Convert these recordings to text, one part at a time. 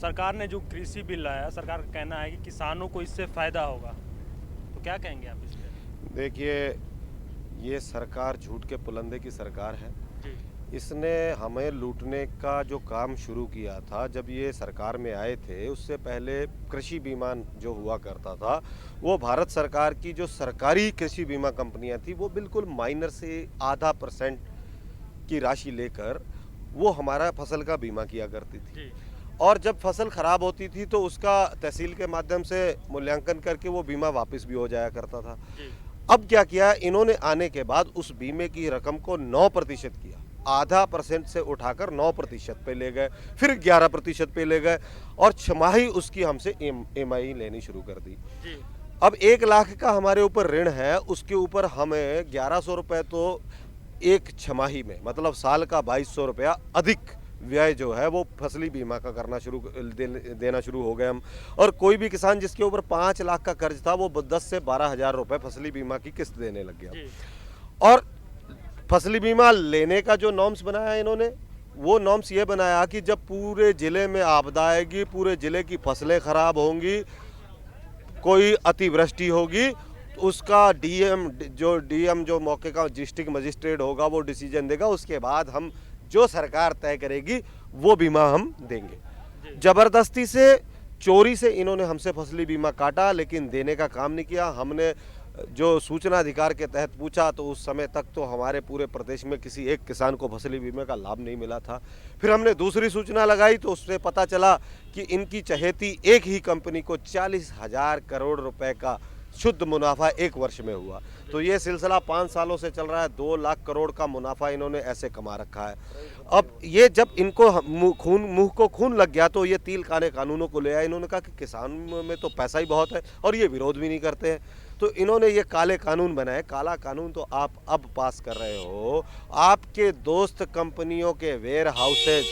सरकार ने जो कृषि बिल लाया, सरकार का कहना है कि किसानों को इससे फ़ायदा होगा, तो क्या कहेंगे आप इस पे? देखिए, ये सरकार झूठ के पुलंदे की सरकार है। जी, इसने हमें लूटने का जो काम शुरू किया था, जब ये सरकार में आए थे, उससे पहले कृषि बीमा जो हुआ करता था, वो भारत सरकार की जो सरकारी कृषि बीमा कंपनियां थी, वो बिल्कुल माइनर से आधा % की राशि लेकर वो हमारा फसल का बीमा किया करती थी। जी, और जब फसल खराब होती थी तो उसका तहसील के माध्यम से मूल्यांकन करके वो बीमा वापस भी हो जाया करता था। जी, अब क्या किया इन्होंने आने के बाद, उस बीमे की रकम को 9% किया, आधा % से उठाकर 9% पे ले गए, फिर 11% पे ले गए और छमाही उसकी हमसे EMI लेनी शुरू कर दी। जी, अब 1 लाख का हमारे ऊपर ऋण है, उसके ऊपर हमें 1100 रुपये तो एक छमाही में, मतलब साल का 2200 रुपया अधिक व्यय जो है वो फसली बीमा का करना देना शुरू हो गए हम। और कोई भी किसान जिसके ऊपर 5 लाख का कर्ज था, वो 10 से 12 हज़ार रुपये फसली बीमा की किस्त देने लग गया। जी, और फसली बीमा लेने का जो नॉर्म्स बनाया इन्होंने, वो नॉर्म्स ये बनाया कि जब पूरे ज़िले में आपदा आएगी, पूरे ज़िले की फसलें खराब होंगी, कोई अतिवृष्टि होगी, तो उसका डीएम जो मौके का डिस्ट्रिक्ट मजिस्ट्रेट होगा, वो डिसीजन देगा। उसके बाद हम जो सरकार तय करेगी वो बीमा हम देंगे। जी, जबरदस्ती से, चोरी से इन्होंने हमसे फसली बीमा काटा, लेकिन देने का काम नहीं किया। हमने जो सूचना अधिकार के तहत पूछा तो उस समय तक तो हमारे पूरे प्रदेश में किसी एक किसान को फसली बीमे का लाभ नहीं मिला था। फिर हमने दूसरी सूचना लगाई तो उससे पता चला कि इनकी चहेती एक ही कंपनी को 40,000 करोड़ रुपए का शुद्ध मुनाफा एक वर्ष में हुआ। तो ये सिलसिला 5 सालों से चल रहा है। 2 लाख करोड़ का मुनाफा इन्होंने ऐसे कमा रखा है। अब ये जब इनको मुंह को खून लग गया तो ये तिल काने कानूनों को ले आए। इन्होंने कहा कि किसान में तो पैसा ही बहुत है और ये विरोध भी नहीं करते हैं, तो इन्होंने ये काले कानून बनाए। काला कानून तो आप अब पास कर रहे हो। आपके दोस्त कंपनियों के वेयर हाउसेज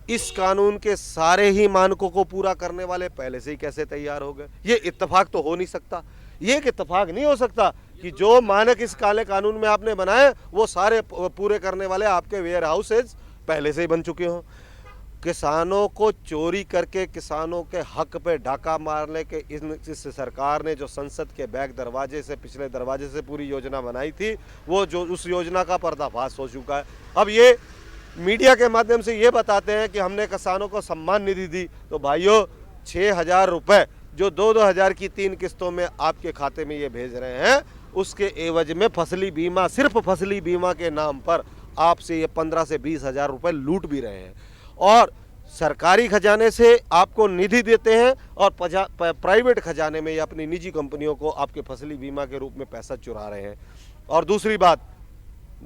इस कानून के सारे ही मानकों को पूरा करने वाले पहले से ही कैसे तैयार हो गए? ये इत्तेफाक तो हो नहीं सकता। ये एक इत्तेफाक नहीं हो सकता कि जो मानक इस काले कानून में आपने बनाए वो सारे पूरे करने वाले आपके वेयर हाउसेज पहले से ही बन चुके हों। किसानों को चोरी करके किसानों के हक पे डाका मारने के इस सरकार ने जो संसद के बैक दरवाजे से, पिछले दरवाजे से पूरी योजना बनाई थी, वो जो उस योजना का पर्दाफाश हो चुका है। अब ये मीडिया के माध्यम से ये बताते हैं कि हमने किसानों को सम्मान निधि दी। तो भाइयों, 6,000 रुपये जो 2-2 हज़ार की 3 किस्तों में आपके खाते में ये भेज रहे हैं, उसके एवज में फसली बीमा, सिर्फ फसली बीमा के नाम पर आपसे ये 15 से 20 हज़ार रुपये लूट भी रहे हैं। और सरकारी खजाने से आपको निधि देते हैं और प्राइवेट खजाने में ये अपनी निजी कंपनियों को आपके फसली बीमा के रूप में पैसा चुरा रहे हैं। और दूसरी बात,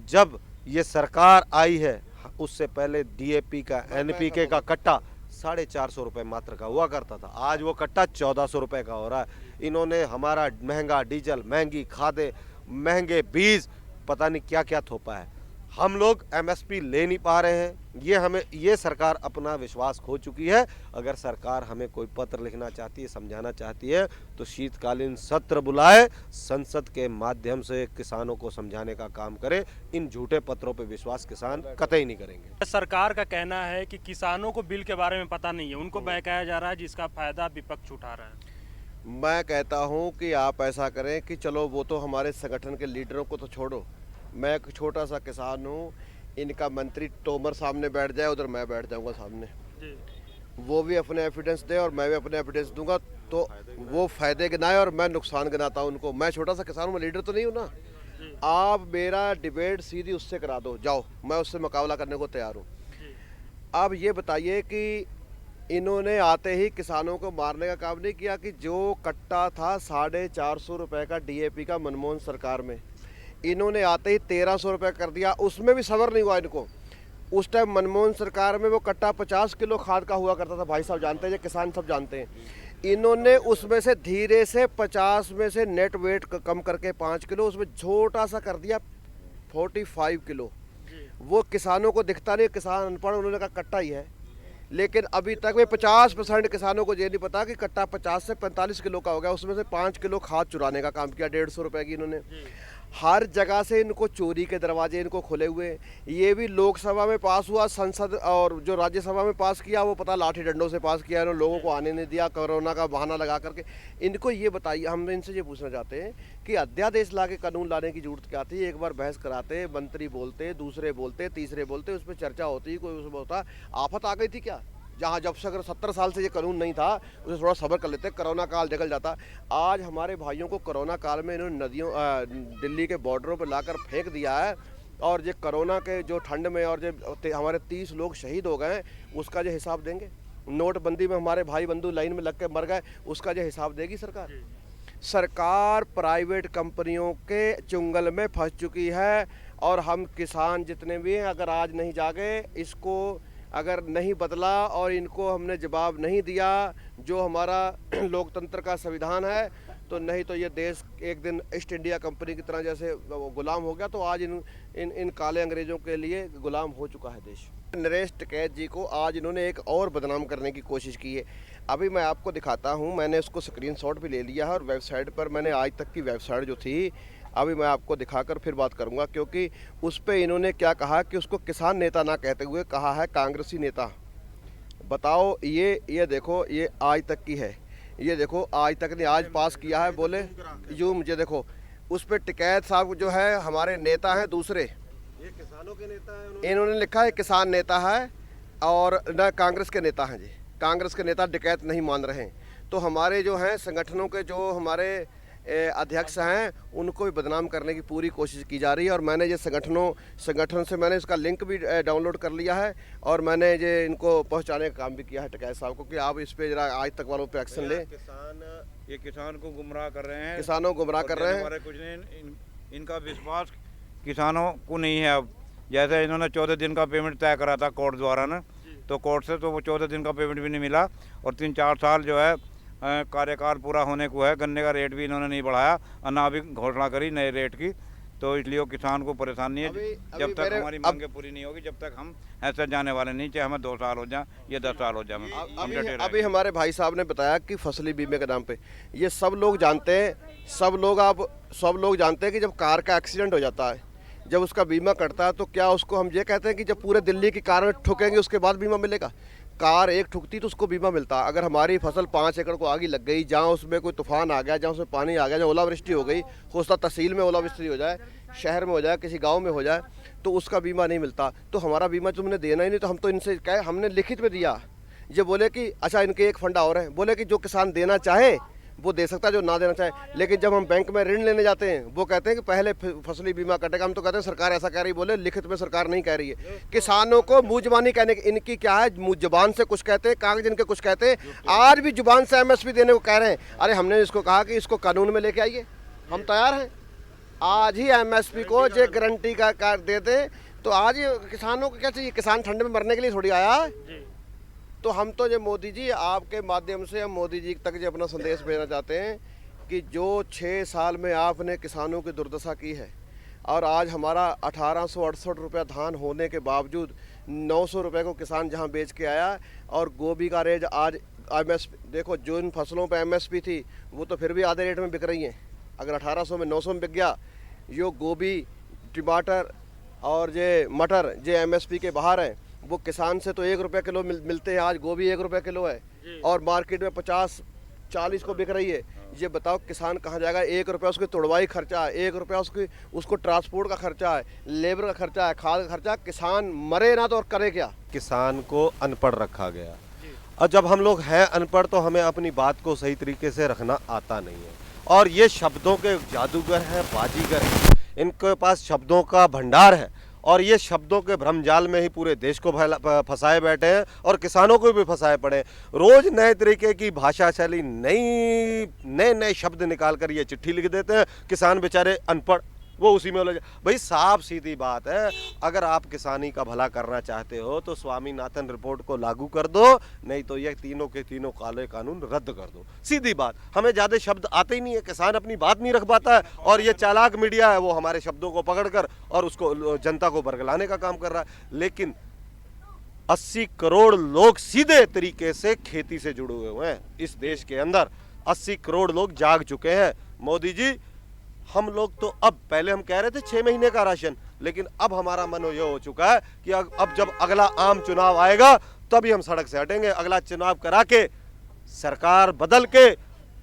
जब ये सरकार आई है उससे पहले DAP का, NPK का कट्टा 450 रुपये मात्र का हुआ करता था। आज वो कट्टा 1400 रुपये का हो रहा है। इन्होंने हमारा महंगा डीजल, महंगी खादें, महंगे बीज, पता नहीं क्या क्या थोपा है। हम लोग MSP ले नहीं पा रहे हैं। ये सरकार अपना विश्वास खो चुकी है। अगर सरकार हमें कोई पत्र लिखना चाहती है, समझाना चाहती है, तो शीतकालीन सत्र बुलाए, संसद के माध्यम से किसानों को समझाने का काम करे। इन झूठे पत्रों पे विश्वास किसान कतई नहीं करेंगे। सरकार का कहना है कि किसानों को बिल के बारे में पता नहीं है, उनको बहकाया जा रहा है जिसका फ़ायदा विपक्ष उठा रहा है। मैं कहता हूं कि आप ऐसा करें कि चलो वो तो हमारे संगठन के लीडरों को तो छोड़ो, मैं एक छोटा सा किसान हूं, इनका मंत्री तोमर सामने बैठ जाए, उधर मैं बैठ जाऊंगा सामने, जी, वो भी अपने एविडेंस दे और मैं भी अपने एविडेंस दूंगा, तो वो फायदे गिनाए और मैं नुकसान गिनाता हूं उनको। मैं छोटा सा किसान हूं, मैं लीडर तो नहीं हूं ना। आप मेरा डिबेट सीधी उससे करा दो, जाओ, मैं उससे मुकाबला करने को तैयार हूँ। जी, अब ये बताइए कि इन्होंने आते ही किसानों को मारने का काम नहीं किया कि जो कट्टा था 450 रुपये का DAP का मनमोहन सरकार में, इन्होंने आते ही 1300 रुपये कर दिया, उसमें भी सबर नहीं हुआ इनको। उस टाइम मनमोहन सरकार में वो कट्टा 50 किलो खाद का हुआ करता था, भाई साहब जानते हैं, ये किसान सब जानते हैं। इन्होंने उसमें से धीरे से 50 में से नेट वेट कम करके 5 किलो, उसमें छोटा सा कर दिया 45 किलो। वो किसानों को दिखता नहीं, किसान अनपढ़, उन्होंने कहा कट्टा ही है। लेकिन अभी तक में 50% किसानों को ये नहीं पता कि कट्टा 50 से 45 किलो का हो गया। उसमें से 5 किलो खाद चुराने का काम किया, 150 रुपये की इन्होंने। हर जगह से इनको चोरी के दरवाजे इनको खुले हुए हैं। ये भी लोकसभा में पास हुआ, संसद और जो राज्यसभा में पास किया वो पता लाठी डंडों से पास किया, इन्होंने लोगों को आने नहीं दिया, कोरोना का बहाना लगा करके। इनको ये बताइए, हम इनसे ये पूछना चाहते हैं कि अध्यादेश ला के कानून लाने की जरूरत क्या थी? एक बार बहस कराते, मंत्री बोलते, दूसरे बोलते, तीसरे बोलते, उस पर चर्चा होती, कोई उसमें होता, आफत आ गई थी क्या? जहाँ जब से अगर 70 साल से ये कानून नहीं था उसे थोड़ा सब्र कर लेते, कोरोना काल निकल जाता। आज हमारे भाइयों को कोरोना काल में इन्होंने नदियों दिल्ली के बॉर्डरों पर लाकर फेंक दिया है, और ये कोरोना के जो ठंड में और जो हमारे 30 लोग शहीद हो गए हैं उसका जो हिसाब देंगे? नोटबंदी में हमारे भाई बंधु लाइन में लग के मर गए, उसका जो हिसाब देगी सरकार? सरकार प्राइवेट कंपनियों के चुंगल में फंस चुकी है, और हम किसान जितने भी हैं अगर आज नहीं जागे, इसको अगर नहीं बदला और इनको हमने जवाब नहीं दिया जो हमारा लोकतंत्र का संविधान है, तो नहीं तो ये देश एक दिन ईस्ट इंडिया कंपनी की तरह जैसे गुलाम हो गया। तो आज इन काले अंग्रेजों के लिए गुलाम हो चुका है देश। नरेश टिकैत जी को आज इन्होंने एक और बदनाम करने की कोशिश की है। अभी मैं आपको दिखाता हूँ, मैंने उसको स्क्रीनशॉट भी ले लिया है, और वेबसाइट पर मैंने आज तक की वेबसाइट जो थी अभी मैं आपको दिखाकर फिर बात करूंगा, क्योंकि उस पे इन्होंने क्या कहा कि उसको किसान नेता ना कहते हुए कहा है कांग्रेसी नेता। बताओ, ये देखो, ये आज तक की है, ये देखो आज तक ने आज पास किया है, बोले यूँ मुझे देखो, उस पर टिकैत साहब जो है हमारे नेता हैं दूसरे, ये किसानों के नेता हैं, इन्होंने लिखा है किसान नेता है, और न कांग्रेस के नेता हैं जी, कांग्रेस के नेता टिकैत नहीं मान रहे हैं। तो हमारे जो हैं संगठनों के जो हमारे अध्यक्ष हैं उनको भी बदनाम करने की पूरी कोशिश की जा रही है, और मैंने ये संगठन से मैंने इसका लिंक भी डाउनलोड कर लिया है, और मैंने ये इनको पहुंचाने का काम भी किया है टिकैत साहब को कि आप इस पे जरा आज तक वालों पे एक्शन लें। ये किसान को गुमराह कर रहे हैं, किसानों को गुमराह कर रहे हैं। कुछ नहीं, इनका विश्वास किसानों को नहीं है। अब जैसे इन्होंने 14 दिन का पेमेंट तय करा था कोर्ट द्वारा ना, तो कोर्ट से तो वो 14 दिन का पेमेंट भी नहीं मिला, और 3-4 साल जो है कार्यकाल पूरा होने को है, गन्ने का रेट भी इन्होंने नहीं बढ़ाया और ना भी घोषणा करी नए रेट की। तो इसलिए वो किसान को परेशानी है। जब तक हमारी मांगे पूरी नहीं होगी, जब तक हम ऐसे जाने वाले नहीं, चाहे हमें 2 साल हो जाए या 10 साल हो जाए। अभी हमारे भाई साहब ने बताया कि फसली बीमे के नाम पे ये सब लोग जानते हैं, सब लोग जानते हैं कि जब कार का एक्सीडेंट हो जाता है, जब उसका बीमा कटता है, तो क्या उसको हम ये कहते हैं कि जब पूरे दिल्ली की कार में ठुकेंगे उसके बाद बीमा मिलेगा? कार एक ठुकती तो उसको बीमा मिलता। अगर हमारी फसल 5 एकड़ को आगी लग गई, जहाँ उसमें कोई तूफान आ गया, जहाँ उसमें पानी आ गया, जहाँ ओलावृष्टि हो गई, हो सकता तहसील में ओलावृष्टि हो जाए, शहर में हो जाए, किसी गांव में हो जाए, तो उसका बीमा नहीं मिलता। तो हमारा बीमा तुमने देना ही नहीं, तो हम तो इनसे कहे, हमने लिखित में दिया। ये बोले कि अच्छा इनके एक फंडा और है, बोले कि जो किसान देना चाहे वो दे सकता है, जो ना देना चाहे। लेकिन जब हम बैंक में ऋण लेने जाते हैं वो कहते हैं कि पहले फसली बीमा कटेगा। हम तो कहते हैं सरकार ऐसा कह रही, बोले लिखित में सरकार नहीं कह रही है। किसानों को मुँह जुबानी कहने की इनकी क्या है, मुँह जुबान से कुछ कहते हैं, कागज इनके कुछ कहते हैं। आज भी जुबान से MSP देने को कह रहे हैं। अरे हमने इसको कहा कि इसको कानून में लेके आइए, हम तैयार हैं। आज ही MSP को जो गारंटी का कार्ड दे दें, तो आज किसानों को क्या चाहिए? किसान ठंड में मरने के लिए थोड़ी आया है। तो हम तो ये मोदी जी, आपके माध्यम से हम मोदी जी तक ये अपना संदेश भेजना चाहते हैं कि जो 6 साल में आपने किसानों की दुर्दशा की है, और आज हमारा 1868 रुपया धान होने के बावजूद 900 रुपये को किसान जहां बेच के आया, और गोभी का रेट आज MSP देखो, जो इन फसलों पे MSP थी वो तो फिर भी आधे रेट में बिक रही हैं। अगर 1800 में 900 में बिक गया, यो गोभी, टमाटर और ये मटर जो MSP के बाहर हैं, वो किसान से तो 1 रुपये किलो मिलते हैं। आज गोभी 1 रुपये किलो है, और मार्केट में 50-40 को बिक रही है। ये बताओ किसान कहाँ जाएगा? 1 रुपया उसकी तुड़वाई खर्चा है, 1 रुपया उसको ट्रांसपोर्ट का खर्चा है, लेबर का खर्चा है, खाद का खर्चा। किसान मरे ना तो और करे क्या? किसान को अनपढ़ रखा गया, और जब हम लोग हैं अनपढ़ तो हमें अपनी बात को सही तरीके से रखना आता नहीं है। और ये शब्दों के जादूगर हैं, बाजीगर हैं, इनके पास शब्दों का भंडार है, और ये शब्दों के भ्रमजाल में ही पूरे देश को फंसाए बैठे हैं, और किसानों को भी फंसाए पड़े हैं। रोज नए तरीके की भाषा शैली, नए शब्द निकाल कर ये चिट्ठी लिख देते हैं। किसान बेचारे अनपढ़, वो उसी में उलझ। भाई साफ सीधी बात है, अगर आप किसानी का भला करना चाहते हो तो स्वामीनाथन रिपोर्ट को लागू कर दो, नहीं तो ये तीनों के तीनों काले कानून रद्द कर दो। सीधी बात। हमें ज़्यादा शब्द आते ही नहीं है, किसान अपनी बात नहीं रख पाता है, और ये चालाक मीडिया है वो हमारे शब्दों को पकड़कर और उसको जनता को बरगलाने का काम कर रहा है। लेकिन 80 करोड़ लोग सीधे तरीके से खेती से जुड़े हुए हैं इस देश के अंदर। 80 करोड़ लोग जाग चुके हैं। मोदी जी हम लोग तो अब पहले हम कह रहे थे 6 महीने का राशन, लेकिन अब हमारा मन ये हो चुका है कि अब जब अगला आम चुनाव आएगा तभी हम सड़क से हटेंगे। अगला चुनाव करा के सरकार बदल के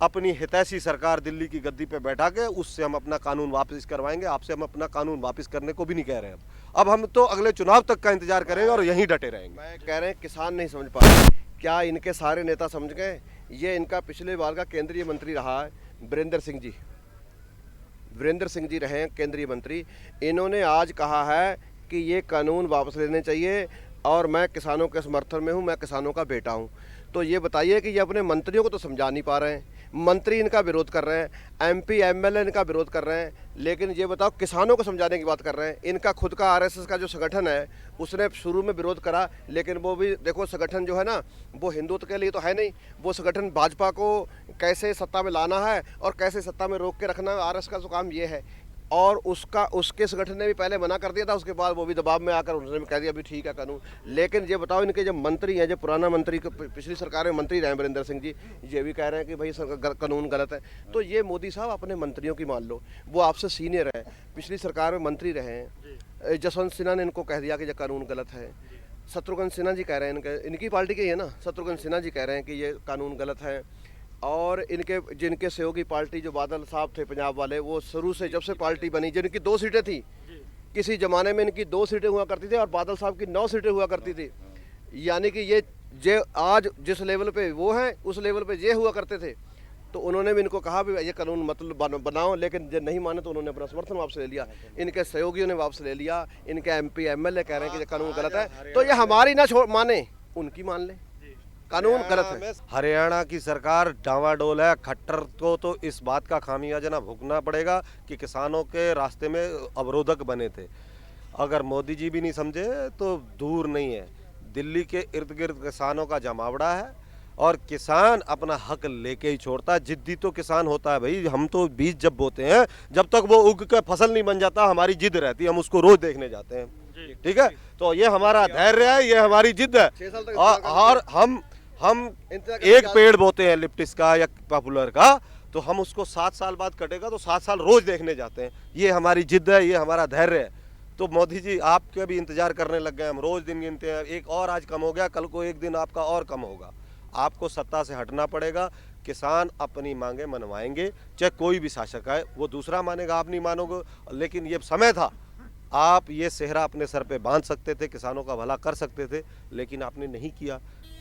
अपनी हितैषी सरकार दिल्ली की गद्दी पे बैठा के उससे हम अपना कानून वापस करवाएंगे। आपसे हम अपना कानून वापस करने को भी नहीं कह रहे हैं। अब हम तो अगले चुनाव तक का इंतजार करेंगे और यहीं डटे रहेंगे। मैं कह रहे हैं किसान नहीं समझ पा रहे, क्या इनके सारे नेता समझ गए? ये इनका पिछले बार का केंद्रीय मंत्री रहा है वीरेंद्र सिंह जी रहे हैं केंद्रीय मंत्री। इन्होंने आज कहा है कि ये कानून वापस लेने चाहिए और मैं किसानों के समर्थन में हूँ, मैं किसानों का बेटा हूँ। तो ये बताइए कि ये अपने मंत्रियों को तो समझा नहीं पा रहे हैं, मंत्री इनका विरोध कर रहे हैं, एमपी एमएलए इनका विरोध कर रहे हैं, लेकिन ये बताओ किसानों को समझाने की बात कर रहे हैं। इनका खुद का आरएसएस का जो संगठन है उसने शुरू में विरोध करा, लेकिन वो भी देखो संगठन जो है ना वो हिंदुत्व के लिए तो है नहीं, वो संगठन भाजपा को कैसे सत्ता में लाना है और कैसे सत्ता में रोक के रखना, आरएसएस का तो काम ये है। और उसके संगठन ने भी पहले मना कर दिया था, उसके बाद वो भी दबाव में आकर उन्होंने भी कह दिया अभी ठीक है कानून। लेकिन ये बताओ इनके जो मंत्री हैं, जो पुराना मंत्री पिछली सरकार में मंत्री रहे वीरेंद्र सिंह जी, ये भी कह रहे हैं कि भाई कानून गलत है। तो ये मोदी साहब अपने मंत्रियों की मान लो, वो आपसे सीनियर है, पिछली सरकार में मंत्री रहे हैं। जसवंत सिन्हा ने इनको कह दिया कि ये कानून गलत है, शत्रुघ्न सिन्हा जी कह रहे हैं, इनकी पार्टी के ही है ना, शत्रुघ्न सिन्हा जी कह रहे हैं कि ये कानून गलत है। और इनके जिनके सहयोगी पार्टी जो बादल साहब थे पंजाब वाले, वो शुरू से जब से पार्टी बनी, जिनकी 2 सीटें थी, किसी ज़माने में इनकी 2 सीटें हुआ करती थी और बादल साहब की 9 सीटें हुआ करती थी। यानी कि ये आज जिस लेवल पे वो हैं उस लेवल पे ये हुआ करते थे। तो उन्होंने भी इनको कहा भी ये कानून मतलब बनाओ, लेकिन जो नहीं माने तो उन्होंने अपना समर्थन वापस ले लिया, इनके सहयोगियों ने वापस ले लिया, इनके एमपी एमएलए कह रहे हैं कि ये कानून गलत है। तो ये हमारी ना माने, उनकी मान ले, कानून गलत है। हरियाणा की सरकार डावाडोल है। खट्टर को तो इस बात का खामियाजा भुगतना पड़ेगा कि किसानों के रास्ते में अवरोधक बने थे। अगर मोदी जी भी नहीं समझे तो दूर नहीं है, दिल्ली के इर्द गिर्द किसानों का जमावड़ा है और किसान अपना हक लेके ही छोड़ता है। जिद्दी तो किसान होता है भाई, हम तो बीज जब बोते हैं जब तक वो उग के फसल नहीं बन जाता हमारी जिद रहती है, हम उसको रोज देखने जाते हैं। ठीक है, तो ये हमारा धैर्य है, ये हमारी जिद है। और हम एक पेड़ बोते हैं लिप्टिस का या पॉपुलर का, तो हम उसको 7 साल बाद कटेगा तो 7 साल रोज देखने जाते हैं। ये हमारी जिद है, ये हमारा धैर्य है। तो मोदी जी आपके भी इंतजार करने लग गए, हम रोज दिन गिनते हैं, एक और आज कम हो गया, कल को एक दिन आपका और कम होगा। आपको सत्ता से हटना पड़ेगा। किसान अपनी मांगे मनवाएंगे, चाहे कोई भी शासक आए, वो दूसरा मानेगा, आप नहीं मानोगे। लेकिन ये समय था, आप ये सेहरा अपने सर पे बांध सकते थे, किसानों का भला कर सकते थे, लेकिन आपने नहीं किया।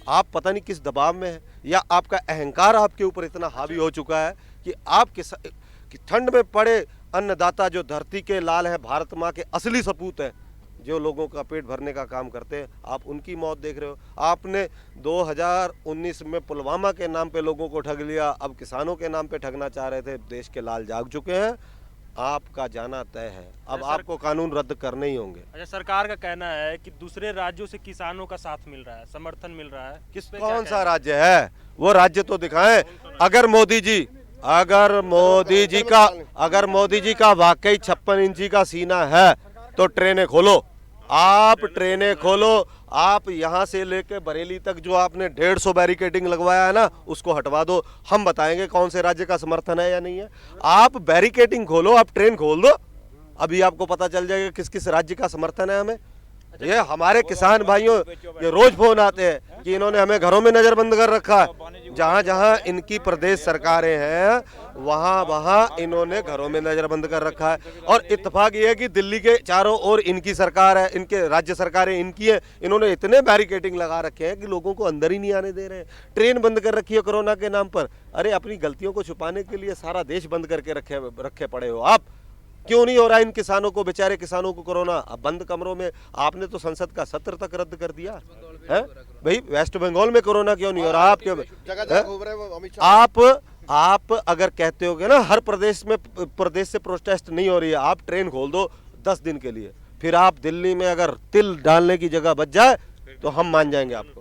आप पता नहीं किस दबाव में है, या आपका अहंकार आपके ऊपर इतना हावी हो चुका है कि आप कि ठंड में पड़े अन्नदाता जो धरती के लाल है, भारत माँ के असली सपूत हैं, जो लोगों का पेट भरने का काम करते हैं, आप उनकी मौत देख रहे हो। आपने 2019 में पुलवामा के नाम पे लोगों को ठग लिया, अब किसानों के नाम पे ठगना चाह रहे थे। देश के लाल जाग चुके हैं, आपका जाना तय है। अब आपको कानून रद्द करने ही होंगे। अच्छा, सरकार का कहना है कि दूसरे राज्यों से किसानों का साथ मिल रहा है, समर्थन मिल रहा है। किस पे कौन सा राज्य है? वो राज्य तो दिखाएं। अगर मोदी जी का वाकई 56 इंची का सीना है तो ट्रेनें खोलो, आप ट्रेनें खोलो। आप यहाँ से लेके बरेली तक जो आपने 150 बैरिकेडिंग लगवाया है ना, उसको हटवा दो। हम बताएंगे कौन से राज्य का समर्थन है या नहीं है। आप बैरिकेडिंग खोलो, आप ट्रेन खोल दो, अभी आपको पता चल जाएगा किस किस राज्य का समर्थन है हमें। ये हमारे किसान भाइयों ये रोज फोन आते हैं कि इन्होंने हमें घरों में नजरबंद कर रखा है। जहाँ जहाँ इनकी प्रदेश सरकारें हैं वहाँ इन्होंने घरों में नजरबंद कर रखा है। और इत्तेफाक ये है कि दिल्ली के चारों ओर इनकी सरकार है, इनके राज्य सरकारें इनकी हैं। इन्होंने इतने बैरिकेडिंग लगा रखे हैं कि लोगों को अंदर ही नहीं आने दे रहे हैं। ट्रेन बंद कर रखी है कोरोना के नाम पर। अरे अपनी गलतियों को छुपाने के लिए सारा देश बंद करके रखे पड़े हो आप। क्यों नहीं हो रहा इन किसानों को, बेचारे किसानों को कोरोना? अब बंद कमरों में आपने तो संसद का सत्र तक रद्द कर दिया है भाई। वेस्ट बंगाल में कोरोना क्यों नहीं हो रहा? आप अगर कहते हो ना हर प्रदेश से प्रोटेस्ट नहीं हो रही है, आप ट्रेन खोल दो 10 दिन के लिए, फिर आप दिल्ली में अगर तिल डालने की जगह बच जाए तो हम मान जाएंगे आपको।